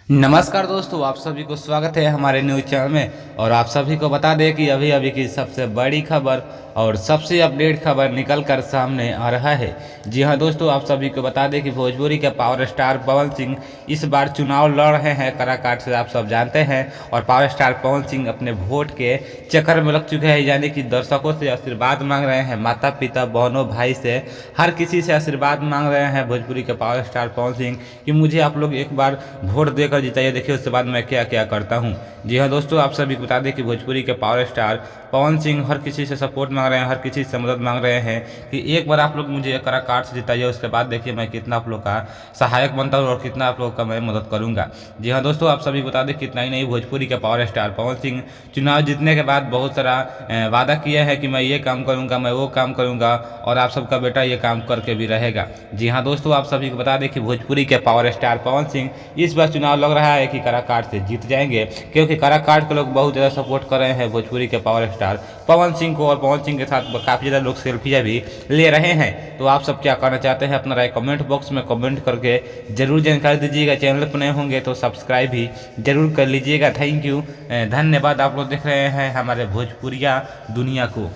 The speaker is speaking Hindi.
नमस्कार दोस्तों, आप सभी को स्वागत है हमारे न्यूज़ चैनल में। और आप सभी को बता दें कि अभी अभी की सबसे बड़ी खबर और सबसे अपडेट खबर निकल कर सामने आ रहा है। जी हां दोस्तों, आप सभी को बता दें कि भोजपुरी के पावर स्टार पवन सिंह इस बार चुनाव लड़ रहे हैं काराकाट से, आप सब जानते हैं। और पावर स्टार पवन सिंह अपने वोट के चक्कर में लग चुके हैं, यानी कि दर्शकों से आशीर्वाद मांग रहे हैं, माता पिता बहनों भाई से हर किसी से आशीर्वाद मांग रहे हैं भोजपुरी के पावर स्टार पवन सिंह कि मुझे आप लोग एक बार वोट देकर जिताइए, देखिए उसके बाद मैं क्या क्या करता हूँ। जी हाँ दोस्तों, आप सभी को बता दें कि भोजपुरी के पावर स्टार पवन सिंह हर किसी से सपोर्ट मांग रहे हैं, हर किसी से मदद मांग रहे हैं कि एक बार आप लोग मुझे काराकाट से जिताइए, उसके बाद देखिए मैं कितना आप लोग का सहायक बनता हूँ और कितना आप लोग का मैं मदद करूँगा। जी हाँ दोस्तों, आप सभी को बता दें कितना ही नहीं, भोजपुरी के पावर स्टार पवन सिंह चुनाव जीतने के बाद बहुत सारा वादा किया है कि मैं ये काम करूँगा, मैं वो काम करूँगा और आप सबका बेटा ये काम करके भी रहेगा। जी हाँ दोस्तों, आप सभी को बता दें कि भोजपुरी के पावर स्टार पवन सिंह इस बार चुनाव लग रहा है कि काराकाट से जीत जाएंगे, क्योंकि काराकाट के लोग बहुत ज़्यादा सपोर्ट कर रहे हैं भोजपुरी के पावर स्टार पवन सिंह को, और पवन सिंह के साथ काफ़ी ज़्यादा लोग सेल्फियाँ भी ले रहे हैं। तो आप सब क्या करना चाहते हैं, अपना राय कमेंट बॉक्स में कमेंट करके जरूर जानकारी दीजिएगा। चैनल पर नए होंगे तो सब्सक्राइब भी जरूर कर लीजिएगा। थैंक यू, धन्यवाद। आप लोग देख रहे हैं हमारे भोजपुरिया दुनिया को।